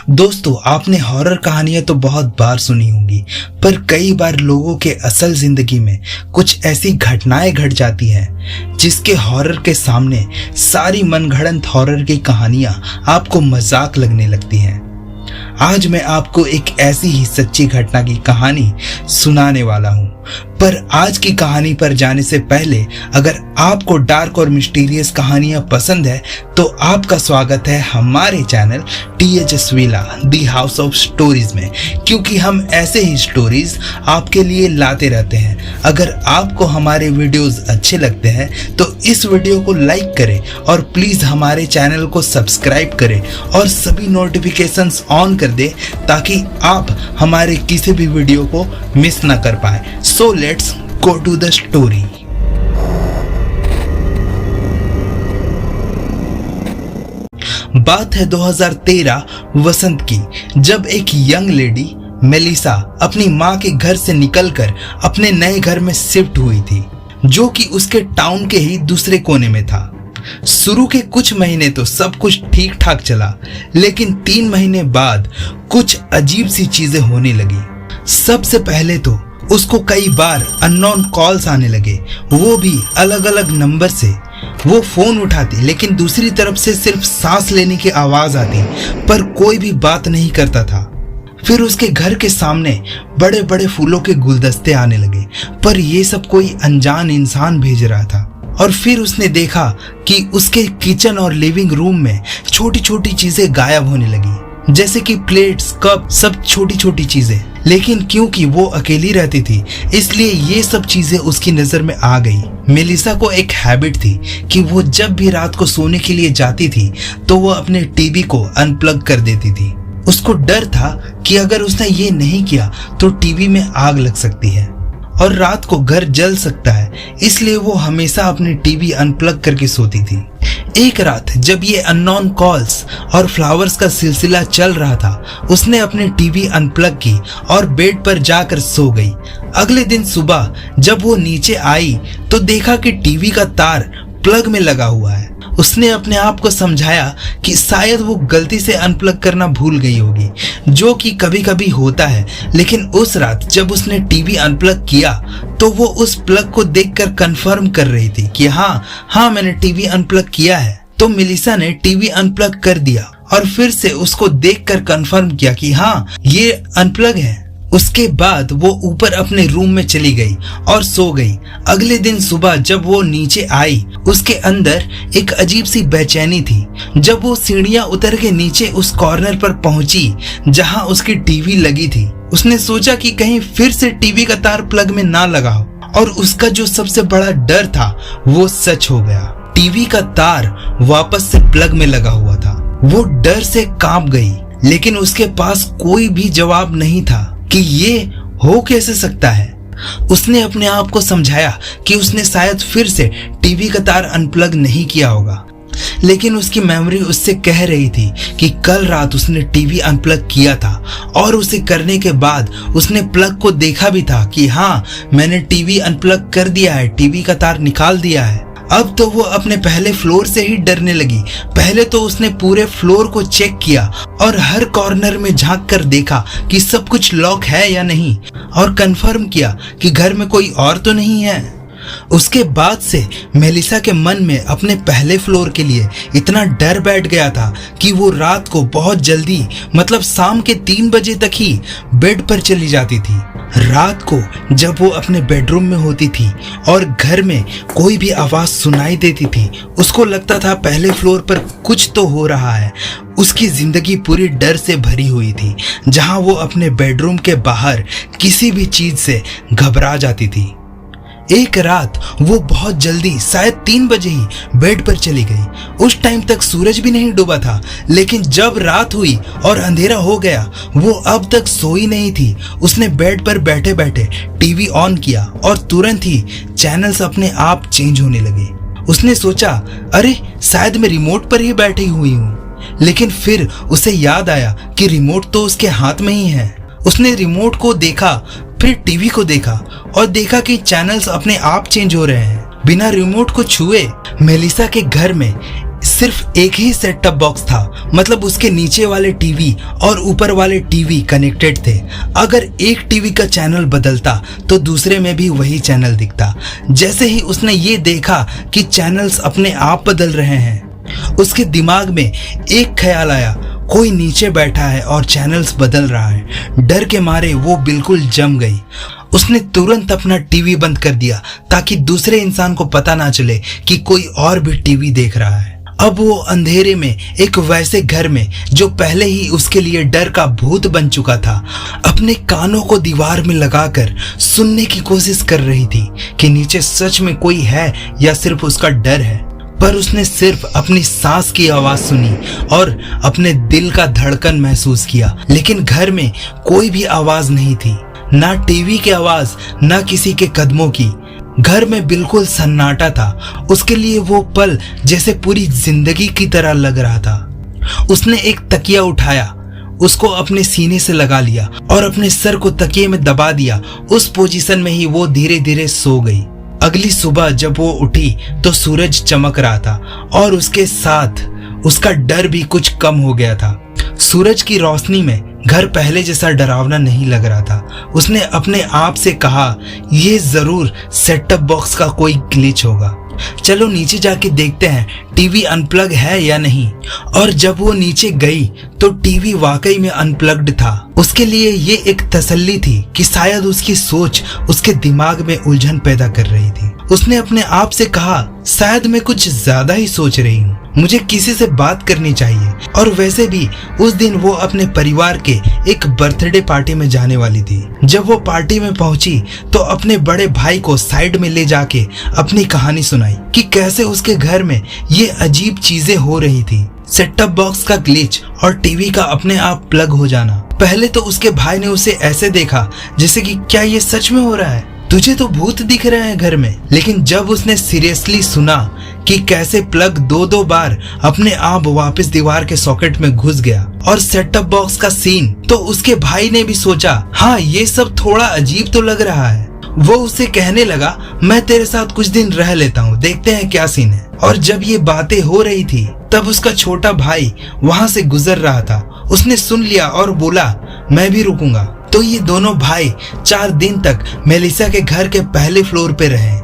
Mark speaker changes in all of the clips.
Speaker 1: दोस्तों, आपने हॉरर कहानियां तो बहुत बार सुनी होंगी, पर कई बार लोगों के असल जिंदगी में कुछ ऐसी घटनाएं घट जाती हैं जिसके हॉरर के सामने सारी मनगढ़ंत हॉरर की कहानियां आपको मजाक लगने लगती हैं। आज मैं आपको एक ऐसी ही सच्ची घटना की कहानी सुनाने वाला हूं। पर आज की कहानी पर जाने से पहले अगर आपको डार्क और मिस्टीरियस कहानियां पसंद है तो आपका स्वागत है हमारे channel THS villa the house of stories में, क्योंकि हम ऐसे ही स्टोरीज आपके लिए लाते रहते हैं। अगर आपको हमारे वीडियोस अच्छे लगते हैं तो इस वीडियो को लाइक करें और प्लीज हमारे चैनल को सब्सक्राइब करें और सभी नोटिफिकेशंस ऑन कर दें ताकि आप हमारे किसी भी वीडियो को मिस ना कर पाए। So let's go to the story. बात है 2013 वसंत की, जब एक यंग लेडी मेलिसा अपनी माँ के घर से निकलकर अपने नए घर में शिफ्ट हुई थी, जो कि उसके टाउन के ही दूसरे कोने में था। शुरू के कुछ महीने तो सब कुछ ठीक ठाक चला, लेकिन 3 महीने बाद कुछ अजीब सी चीजें होने लगी। सबसे पहले तो उसको कई बार अननोन कॉल्स आने लगे, वो भी अलग अलग नंबर से। वो फोन उठाती लेकिन दूसरी तरफ से सिर्फ सांस लेने की आवाज आती, पर कोई भी बात नहीं करता था। फिर उसके घर के सामने बड़े बड़े फूलों के गुलदस्ते आने लगे, पर ये सब कोई अनजान इंसान भेज रहा था। और फिर उसने देखा कि उसके किचन और लिविंग रूम में छोटी छोटी चीजें गायब होने लगी, जैसे कि प्लेट्स, कप, सब छोटी छोटी चीजें। लेकिन क्योंकि वो अकेली रहती थी इसलिए ये सब चीजें उसकी नजर में आ गई। मेलिसा को एक हैबिट थी कि वो जब भी रात को सोने के लिए जाती थी तो वो अपने टीवी को अनप्लग कर देती थी। उसको डर था कि अगर उसने ये नहीं किया तो टीवी में आग लग सकती है और रात को घर जल सकता है, इसलिए वो हमेशा अपनी टीवी अनप्लग करके सोती थी। एक रात जब ये अननोन कॉल्स और फ्लावर्स का सिलसिला चल रहा था, उसने अपनी टीवी अनप्लग की और बेड पर जाकर सो गई। अगले दिन सुबह जब वो नीचे आई तो देखा कि टीवी का तार प्लग में लगा हुआ है। उसने अपने आप को समझाया कि शायद वो गलती से अनप्लग करना भूल गई होगी, जो कि कभी कभी होता है। लेकिन उस रात जब उसने टीवी अनप्लग किया तो वो उस प्लग को देखकर कंफर्म कर रही थी कि हाँ मैंने टीवी अनप्लग किया है। तो मेलिसा ने टीवी अनप्लग कर दिया और फिर से उसको देखकर कंफर्म किया कि हाँ ये अनप्लग है। उसके बाद वो ऊपर अपने रूम में चली गई और सो गई। अगले दिन सुबह जब वो नीचे आई, उसके अंदर एक अजीब सी बेचैनी थी। जब वो सीढ़ियां उतर के नीचे उस कॉर्नर पर पहुंची जहां उसकी टीवी लगी थी, उसने सोचा कि कहीं फिर से टीवी का तार प्लग में ना लगा हो, और उसका जो सबसे बड़ा डर था वो सच हो गया। टीवी का तार वापस से प्लग में लगा हुआ था। वो डर से कांप गई, लेकिन उसके पास कोई भी जवाब नहीं था कि ये हो कैसे सकता है। उसने अपने आप को समझाया कि उसने शायद फिर से टीवी का तार अनप्लग नहीं किया होगा, लेकिन उसकी मेमोरी उससे कह रही थी कि कल रात उसने टीवी अनप्लग किया था और उसे करने के बाद उसने प्लग को देखा भी था कि हाँ मैंने टीवी अनप्लग कर दिया है, टीवी का तार निकाल दिया है। अब तो वो अपने पहले फ्लोर से ही डरने लगी। पहले तो उसने पूरे फ्लोर को चेक किया और हर कॉर्नर में झांक कर देखा कि सब कुछ लॉक है या नहीं, और कंफर्म किया कि घर में कोई और तो नहीं है। उसके बाद से मेलिसा के मन में अपने पहले फ्लोर के लिए इतना डर बैठ गया था कि वो रात को बहुत जल्दी, मतलब शाम के 3 बजे तक ही बेड पर चली जाती थी। रात को जब वो अपने बेडरूम में होती थी और घर में कोई भी आवाज सुनाई देती थी, उसको लगता था पहले फ्लोर पर कुछ तो हो रहा है। उसकी जिंदगी पूरी डर से भरी हुई थी, जहां वो अपने बेडरूम के बाहर किसी भी चीज से घबरा जाती थी। एक रात वो बहुत जल्दी, शायद 3 बजे ही बेड पर चली गई। उस टाइम तक सूरज भी नहीं डूबा था, लेकिन जब रात हुई और अंधेरा हो गया, वो अब तक सोई नहीं थी। उसने बेड पर बैठे बैठे टीवी ऑन किया और तुरंत ही चैनल्स अपने आप चेंज होने लगे। उसने सोचा अरे शायद मैं रिमोट पर ही बैठी हुई हूँ, लेकिन फिर उसे याद आया कि रिमोट तो उसके हाथ में ही है। उसने रिमोट को देखा, फिर टीवी को देखा और देखा कि चैनल्स अपने आप चेंज हो रहे हैं बिना रिमोट को छुए। मेलिसा के घर में सिर्फ एक ही सेट टॉप बॉक्स था, मतलब उसके नीचे वाले टीवी और ऊपर वाले टीवी कनेक्टेड थे। अगर एक टीवी का चैनल बदलता तो दूसरे में भी वही चैनल दिखता। जैसे ही उसने ये देखा कि चैनल्स अपने आप बदल रहे हैं, उसके दिमाग में एक ख्याल आया, कोई नीचे बैठा है और चैनल्स बदल रहा है। डर के मारे वो बिल्कुल जम गई। उसने तुरंत अपना टीवी बंद कर दिया ताकि दूसरे इंसान को पता ना चले कि कोई और भी टीवी देख रहा है। अब वो अंधेरे में एक वैसे घर में जो पहले ही उसके लिए डर का भूत बन चुका था, अपने कानों को दीवार में लगाकर सुनने की कोशिश कर रही थी कि नीचे सच में कोई है या सिर्फ उसका डर है। पर उसने सिर्फ अपनी सांस की आवाज सुनी और अपने दिल का धड़कन महसूस किया, लेकिन घर में कोई भी आवाज नहीं थी, ना टीवी की आवाज, ना किसी के कदमों की। घर में बिल्कुल सन्नाटा था। उसके लिए वो पल जैसे पूरी जिंदगी की तरह लग रहा था। उसने एक तकिया उठाया, उसको अपने सीने से लगा लिया और अपने सर को तकिए में दबा दिया। उस पोजीशन में ही वो धीरे धीरे सो गई। अगली सुबह जब वो उठी तो सूरज चमक रहा था और उसके साथ उसका डर भी कुछ कम हो गया था। सूरज की रोशनी में घर पहले जैसा डरावना नहीं लग रहा था। उसने अपने आप से कहा, ये जरूर सेट टॉप बॉक्स का कोई ग्लिच होगा। चलो नीचे जाके देखते हैं टीवी अनप्लग है या नहीं। और जब वो नीचे गई तो टीवी वाकई में अनप्लग्ड था। उसके लिए ये एक तसल्ली थी कि शायद उसकी सोच उसके दिमाग में उलझन पैदा कर रही थी। उसने अपने आप से कहा, शायद मैं कुछ ज्यादा ही सोच रही हूँ, मुझे किसी से बात करनी चाहिए। और वैसे भी उस दिन वो अपने परिवार के एक बर्थडे पार्टी में जाने वाली थी। जब वो पार्टी में पहुंची तो अपने बड़े भाई को साइड में ले जाके अपनी कहानी सुनाई कि कैसे उसके घर में ये अजीब चीजें हो रही थी, सेट टॉप बॉक्स का ग्लिच और टीवी का अपने आप प्लग हो जाना। पहले तो उसके भाई ने उसे ऐसे देखा जैसे कि क्या ये सच में हो रहा है, तुझे तो भूत दिख रहे हैं घर में। लेकिन जब उसने सीरियसली सुना कि कैसे प्लग दो बार अपने आप वापस दीवार के सॉकेट में घुस गया और सेट टॉप बॉक्स का सीन, तो उसके भाई ने भी सोचा, हाँ ये सब थोड़ा अजीब तो लग रहा है। वो उसे कहने लगा, मैं तेरे साथ कुछ दिन रह लेता हूँ, देखते हैं क्या सीन है। और जब ये बातें हो रही थी तब उसका छोटा भाई वहां से गुजर रहा था। उसने सुन लिया और बोला, मैं भी रुकूंगा। तो ये दोनों भाई 4 दिन तक मेलिसा के घर के पहले फ्लोर पे रहे।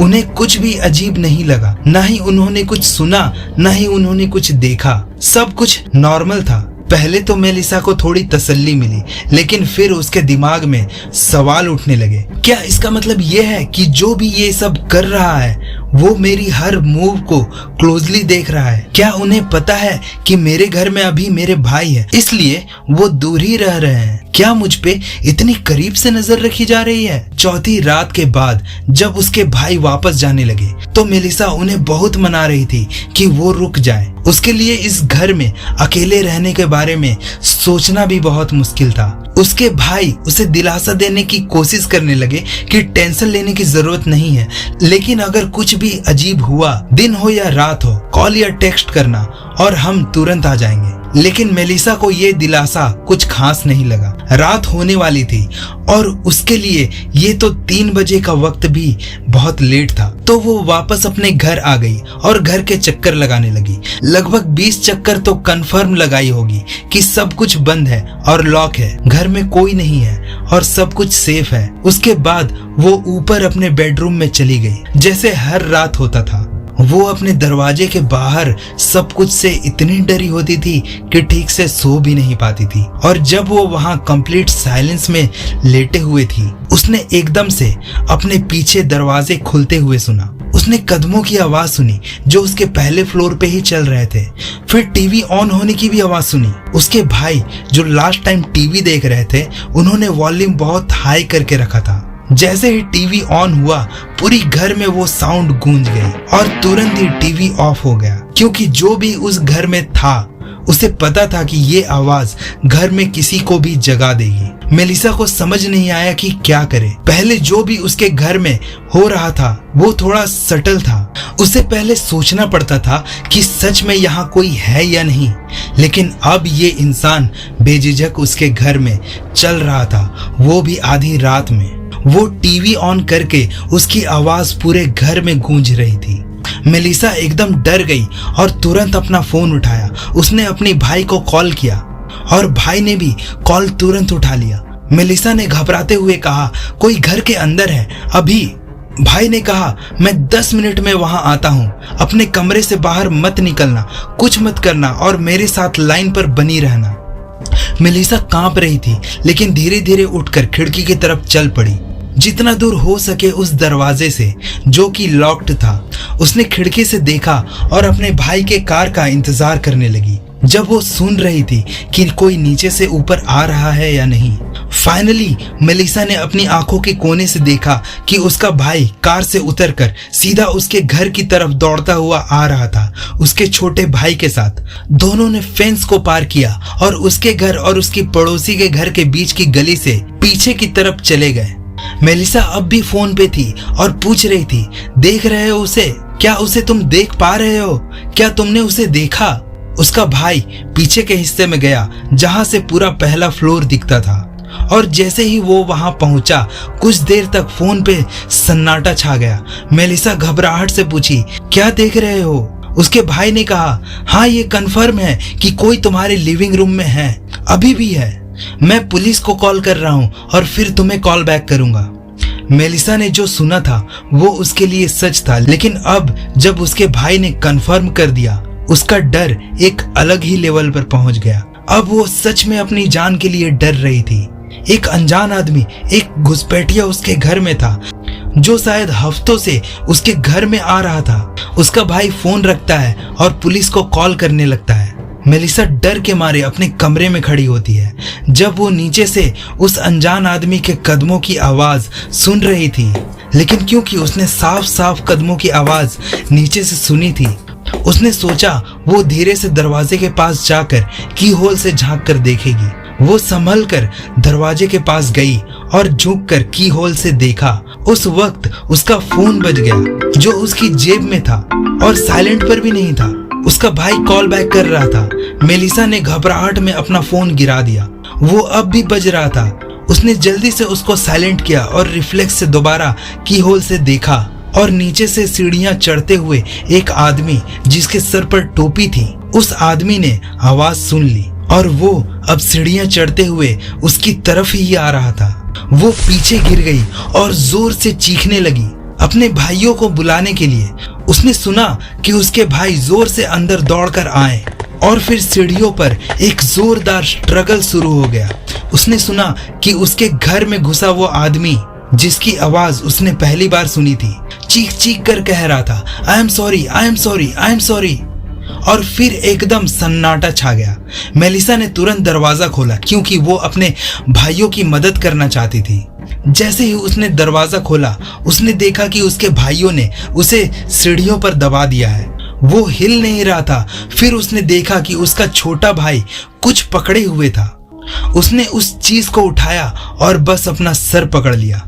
Speaker 1: उन्हें कुछ भी अजीब नहीं लगा, ना ही उन्होंने कुछ सुना, ना ही उन्होंने कुछ देखा। सब कुछ नॉर्मल था। पहले तो मेलिसा को थोड़ी तसल्ली मिली, लेकिन फिर उसके दिमाग में सवाल उठने लगे। क्या इसका मतलब ये है कि जो भी ये सब कर रहा है वो मेरी हर मूव को क्लोजली देख रहा है? क्या उन्हें पता है कि मेरे घर में अभी मेरे भाई है, इसलिए वो दूर ही रह रहे हैं? क्या मुझ पे इतनी करीब से नजर रखी जा रही है? चौथी रात के बाद जब उसके भाई वापस जाने लगे तो मेलिसा उन्हें बहुत मना रही थी कि वो रुक जाएं। उसके लिए इस घर में अकेले रहने के बारे में सोचना भी बहुत मुश्किल था। उसके भाई उसे दिलासा देने की कोशिश करने लगे कि टेंशन लेने की जरूरत नहीं है, लेकिन अगर कुछ भी अजीब हुआ, दिन हो या रात हो, कॉल या टेक्स्ट करना और हम तुरंत आ जाएंगे। लेकिन मेलिसा को ये दिलासा कुछ खास नहीं लगा। रात होने वाली थी और उसके लिए ये तो 3 बजे का वक्त भी बहुत लेट था। तो वो वापस अपने घर आ गई और घर के चक्कर लगाने लगी। लगभग 20 चक्कर तो कंफर्म लगाई होगी कि सब कुछ बंद है और लॉक है, घर में कोई नहीं है और सब कुछ सेफ है। उसके बाद वो ऊपर अपने बेडरूम में चली गई जैसे हर रात होता था। वो अपने दरवाजे के बाहर सब कुछ से इतनी डरी होती थी कि ठीक से सो भी नहीं पाती थी। और जब वो वहां कंप्लीट साइलेंस में लेटे हुए थी, उसने एकदम से अपने पीछे दरवाजे खुलते हुए सुना। उसने कदमों की आवाज सुनी जो उसके पहले फ्लोर पे ही चल रहे थे। फिर टीवी ऑन होने की भी आवाज सुनी। उसके भाई जो लास्ट टाइम टीवी देख रहे थे, उन्होंने वॉल्यूम बहुत हाई करके रखा था। जैसे ही टीवी ऑन हुआ, पूरी घर में वो साउंड गूंज गई और तुरंत ही टीवी ऑफ हो गया, क्योंकि जो भी उस घर में था उसे पता था कि ये आवाज घर में किसी को भी जगा देगी। मेलिसा को समझ नहीं आया कि क्या करे। पहले जो भी उसके घर में हो रहा था वो थोड़ा सटल था। उसे पहले सोचना पड़ता था कि सच में यहाँ कोई है या नहीं, लेकिन अब ये इंसान बेझिझक उसके घर में चल रहा था, वो भी आधी रात में। वो टीवी ऑन करके उसकी आवाज पूरे घर में गूंज रही थी। मेलिसा एकदम डर गई और तुरंत अपना फोन उठाया। उसने अपने भाई को कॉल किया और भाई ने भी कॉल तुरंत उठा लिया। मेलिसा ने घबराते हुए कहा, कोई घर के अंदर है अभी। भाई ने कहा, मैं 10 मिनट में वहां आता हूं, अपने कमरे से बाहर मत निकलना, कुछ मत करना और मेरे साथ लाइन पर बनी रहना। मेलिसा कांप रही थी, लेकिन धीरे धीरे उठकर खिड़की की तरफ चल पड़ी। जितना दूर हो सके उस दरवाजे से, जो कि लॉक्ड था। उसने खिड़की से देखा और अपने भाई के कार का इंतजार करने लगी। जब वो सुन रही थी कि कोई नीचे से ऊपर आ रहा है या नहीं। फाइनली मेलिसा ने अपनी आंखों के कोने से देखा कि उसका भाई कार से उतरकर सीधा उसके घर की तरफ दौड़ता हुआ आ रहा था, उसके छोटे भाई के साथ। दोनों ने फेंस को पार किया और उसके घर और उसकी पड़ोसी के घर के बीच की गली से पीछे की तरफ चले गए। मेलिसा अब भी फोन पे थी और पूछ रही थी, देख रहे हो उसे? क्या उसे तुम देख पा रहे हो? क्या तुमने उसे देखा? उसका भाई पीछे के हिस्से में गया जहां से पूरा पहला फ्लोर दिखता था और जैसे ही वो वहां पहुंचा कुछ देर तक फोन पे सन्नाटा छा गया। मेलिसा घबराहट से पूछी, क्या देख रहे हो? उसके भाई ने कहा, हाँ ये कंफर्म है कि कोई तुम्हारे लिविंग रूम में है, अभी भी है। मैं पुलिस को कॉल कर रहा हूँ और फिर तुम्हें कॉल बैक करूंगा। मेलिसा ने जो सुना था वो उसके लिए सच था, लेकिन अब जब उसके भाई ने कंफर्म कर दिया उसका डर एक अलग ही लेवल पर पहुंच गया। अब वो सच में अपनी जान के लिए डर रही थी। एक अनजान आदमी, एक घुसपैठिया उसके घर में था, जो शायद हफ्तों से उसके घर में आ रहा था। उसका भाई फोन रखता है और पुलिस को कॉल करने लगता है। मेलिसा डर के मारे अपने कमरे में खड़ी होती है। जब वो नीचे से उस अनजान आदमी के कदमों की आवाज सुन रही थी, लेकिन क्योंकि उसने साफ साफ कदमों की आवाज नीचे से सुनी थी, उसने सोचा वो धीरे से दरवाजे के पास जाकर की होल से झांक कर देखेगी। वो संभल कर दरवाजे के पास गई और झुक कर की होल से देखा। उस वक्त उसका फोन बज गया, जो उसकी जेब में था और साइलेंट पर भी नहीं था। उसका भाई कॉल बैक कर रहा था। मेलिसा ने घबराहट में अपना फोन गिरा दिया। वो अब भी बज रहा था। उसने जल्दी से उसको साइलेंट किया और रिफ्लेक्स से दोबारा की होल से देखा और नीचे से सीढ़ियां चढ़ते हुए एक आदमी जिसके सर पर टोपी थी, उस आदमी ने आवाज सुन ली और वो अब सीढ़ियां चढ़ते हुए उसकी तरफ ही आ रहा था। वो पीछे गिर गई और जोर से चीखने लगी अपने भाइयों को बुलाने के लिए। उसने सुना कि उसके भाई जोर से अंदर दौड़कर आए और फिर सीढ़ियों पर एक जोरदार स्ट्रगल शुरू हो गया। उसने सुना कि उसके घर में घुसा वो आदमी, जिसकी आवाज उसने पहली बार सुनी थी, चीख चीख कर कह रहा था, I am sorry, I am sorry, I am sorry. और फिर एकदम सन्नाटा छा गया। मेलिसा ने तुरंत दरवाजा खोला क्योंकि वो अपने भाइयों की मदद करना चाहती थी। जैसे ही उसने दरवाजा खोला, उसने देखा कि उसके भाइयों ने उसे सीढ़ियों पर दबा दिया है। वो हिल नहीं रहा था। फिर उसने देखा कि उसका छोटा भाई कुछ पकड़े हुए था। उसने उस चीज को उठाया और बस अपना सर पकड़ लिया।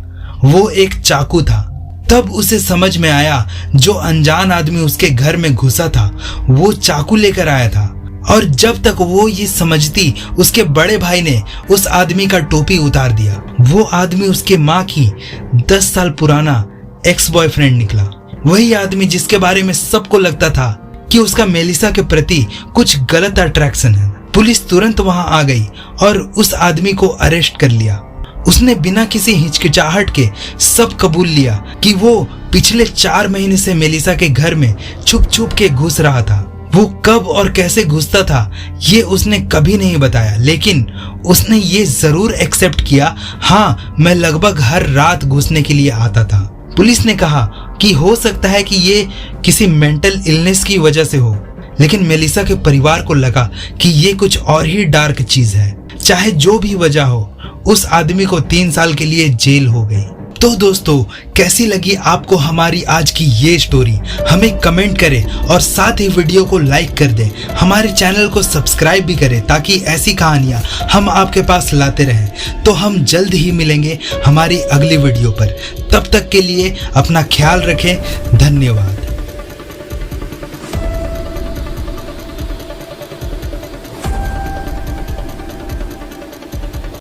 Speaker 1: वो एक चाकू था। तब उसे समझ में आया, जो अनजान आदमी उसके घर में घुसा था वो चाकू लेकर आया था। और जब तक वो ये समझती, उसके बड़े भाई ने उस आदमी का टोपी उतार दिया। वो आदमी उसके माँ की 10 साल पुराना एक्स बॉयफ्रेंड निकला। वही आदमी जिसके बारे में सबको लगता था कि उसका मेलिसा के प्रति कुछ गलत अट्रैक्शन है। पुलिस तुरंत वहां आ गई और उस आदमी को अरेस्ट कर लिया। उसने बिना किसी हिचकिचाहट के सब कबूल लिया कि वो पिछले 4 महीने से मेलिसा के घर में छुप छुप के घुस रहा था। वो कब और कैसे घुसता था ये उसने कभी नहीं बताया, लेकिन उसने ये जरूर एक्सेप्ट किया, हाँ मैं लगभग हर रात घुसने के लिए आता था। पुलिस ने कहा कि हो सकता है कि ये किसी मेंटल इलनेस की वजह से हो, लेकिन मेलिसा के परिवार को लगा कि ये कुछ और ही डार्क चीज है। चाहे जो भी वजह हो, उस आदमी को 3 साल के लिए जेल हो गई। तो दोस्तों, कैसी लगी आपको हमारी आज की ये स्टोरी? हमें कमेंट करें और साथ ही वीडियो को लाइक कर दें। हमारे चैनल को सब्सक्राइब भी करें ताकि ऐसी कहानियां हम आपके पास लाते रहें। तो हम जल्द ही मिलेंगे हमारी अगली वीडियो पर। तब तक के लिए अपना ख्याल रखें। धन्यवाद।